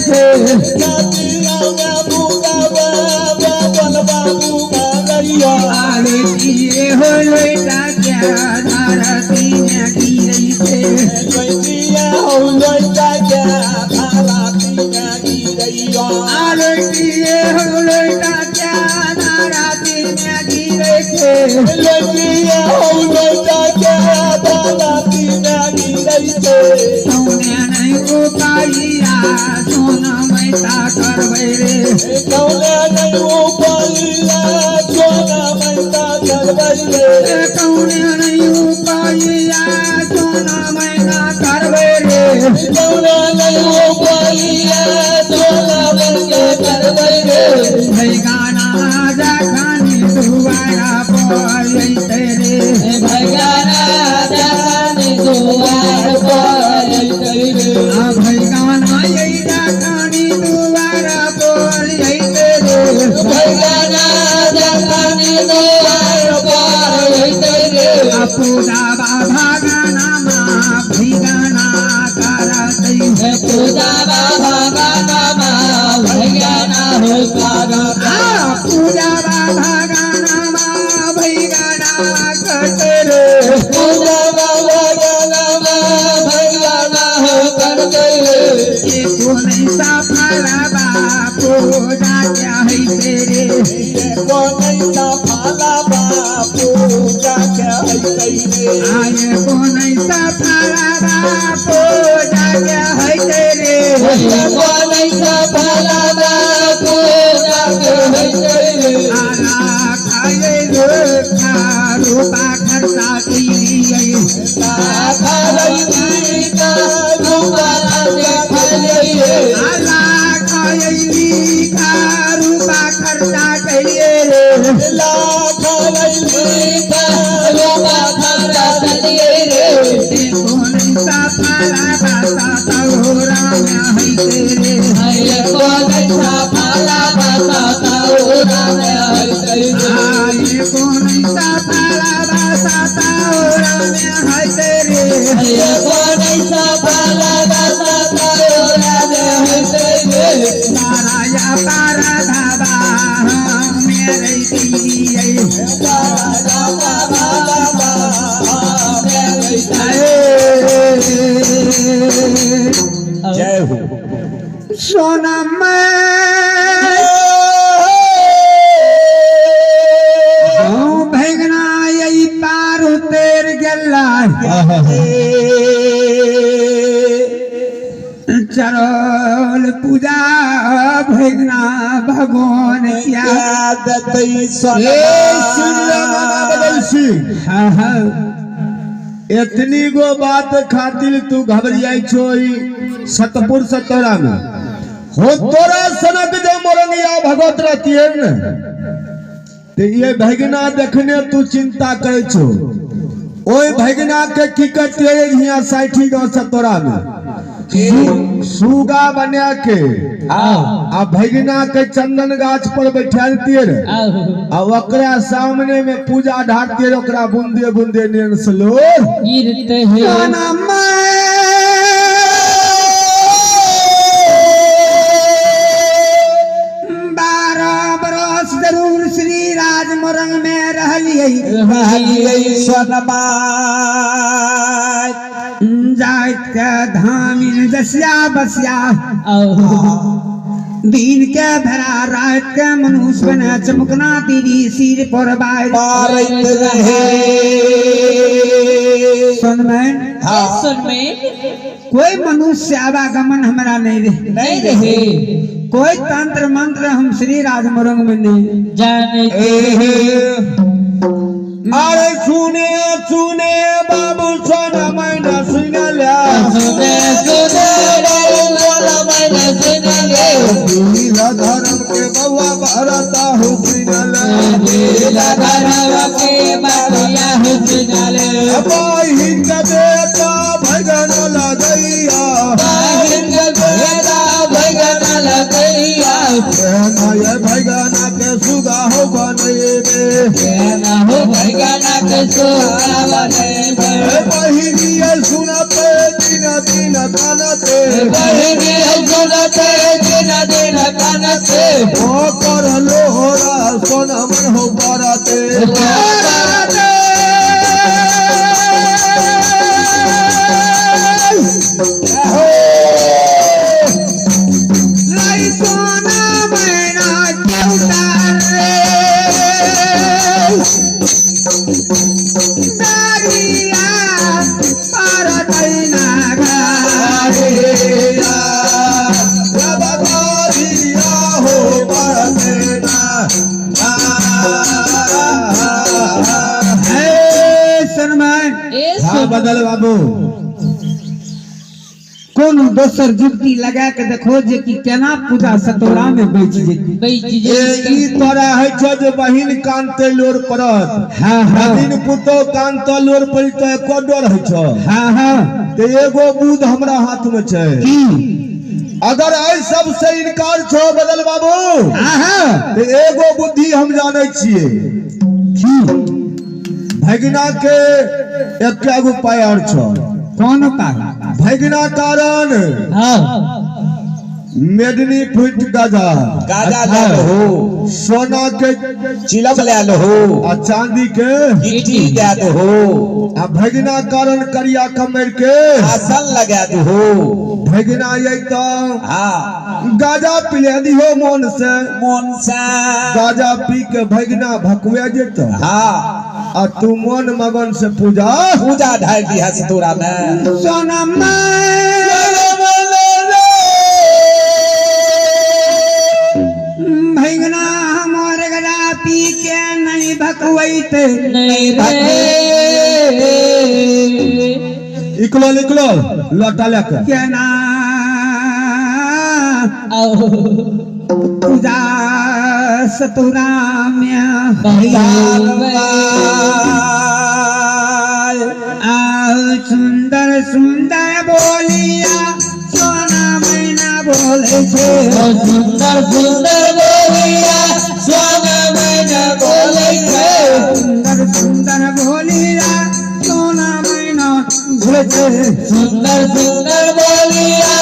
थे आरे किए हो लोटा क्या धरती में गिरी थे आरे किए हो लोटा क्या धरती में गिरे थे सोने नहीं को पाइया सोना मैता करवे रे कौने नहीं को पाइया सोना मैता करवे रे भैगाना जा खानी दुआरा पर तेरे भैगाना जा खानी दुआरा पर तेरे भैगाना यही जा खानी दुआरा पर तेरे भैगाना जा खानी दुआरा पर तेरे पूजा बाबा गाना मा भैगाना करते पूजा बाबा गाना मा भैगाना हो करते पूजा बाबा गाना मा भैगाना करते रे पूजा बाबा गाना मा भैगाना हो करते रे को नहीं सफला बा पूजा क्या है तेरे को नहीं सफला बा पूजा क्या है तेरे आए को नहीं सफला बा पूजा क्या है तेरे को नहीं सफला बा पूजा क्या है तेरे आला खाए रो रूपा खर्चा तेरी खाए का रूपा आला खाए का रूपा खर्चा करिए रे ला खाए का रूपा खर्चा करिए रे देखो नहीं सफला बासा तोरा में है तेरे है को नहीं सफला बासा तोरा में है तेरे आए को नहीं सफला बासा तोरा में है तेरे है को नहीं सफला बासा तोरा में है तेरे नाराया पारा धाबा मेरे दिए नाराया पारा धाबा मेरे जय हो सोना मैं भैगना यही पार उतर गला चरोल पूजा भैगना भगवान क्या इतनी गो बात खातिर तू घबरियाई छोई सतपुर सतोरा में हो तोरा सनक जो मोरंगिया भगवत रहती है न ते ये भगना देखने तू चिंता करे छो ओए भगना के की करते हिया 60 गांव सतोरा में सुगा बना के आ भगना के चंदन गाछ पर बैठालती रे आ ओकरा सामने में पूजा ढारती रे ओकरा बूंदे बूंदे नेन सलो गिरते हैं जरूर श्री राज मोरंग में रहलिए सोनमा जात के धामिन दसिया बसिया दिन के भरा रात के मनुष्य बने चमकना तेरी सिर पर बार सुन में कोई मनुष्य आवागमन हमारा नहीं रहे कोई तंत्र मंत्र हम श्री राज मोरंग में नहीं जाने अरे सुने सुने बाबू सोना मैना सुन लिया सुने सुने बाबू मैना सुन ले लीला धर्म के बउआ भरता हो सुन ले लीला धर्म के बउआ हो सुन ले बहिन का बेटा भगन लगैया बहिन का बेटा भगन लगैया ये भगना के सुगा हो बने ना हो भगना के सुगा बने बहिनी सुनते दिन दिन तानते बहिनी सुनते ओ कर लोहरा सोना मन हो बराते लाई सोना मैना चौतार रे दारिया पार दैना गारिया जब गारिया हो बराते हे सनमान हाँ बदल बाबू कोनो दोसर जुक्ति लगा के देखो जे कि केना पूजा सतोरा में बैठ जेती ई तोरा है छ जे बहिन कानते लोर पड़त हाँ हाँ दिन पुतो कानत लोर पड़ी तो एको डर है छ हाँ हाँ ते एगो बुध हमरा हाथ में छै की अगर आई सब से इनकार छो बदल बाबू हाँ हाँ ते एगो बुद्धि हम जाने छिए की भगना के एकेगो पायर छ कौन का भगना कारण हाँ मेदनी फुट गाजा गाजा ले लो सोना के चिलम ले लो आ चांदी के गिट्टी दे दो आ भगना कारण करिया कमर के आसन लगा दो भगना ये तो हाँ गाजा पिले दिहो मन से मनसा गाजा पी के भगना भकवे जेत हाँ आ तू मन मगन से पूजा पूजा ढाल दी है सतोरा में सोनम भैगना हमर गला पी के नहीं भकवैते नहीं इकलो निकलो लटा लेकर केना पूजा सतोरा में सुंदर सुंदर बोलिया सोना मैना बोले छे सुंदर सुंदर बोलिया सोना मैना बोले छे सुंदर सुंदर बोलिया सोना मैना बोले छे सुंदर सुंदर बोलिया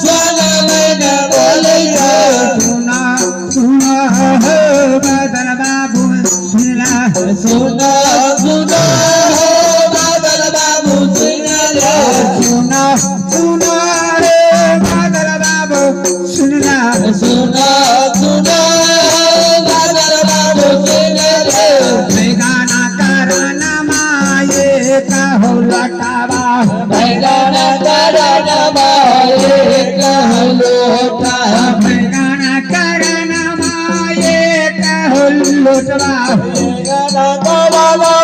सोना मैना बोले छे सुना सुना हो बदल बाबू सुनला सुना सुना हो बादल बाबू सुना ले सुना सुना रे बदल बाबू सुनला सुना सुना बादल बाबू सुना ले गाना करना माये कहो लटावा भैगाना करना माये कहलो था गाना करना माये कहो लुटवा भैगाना करना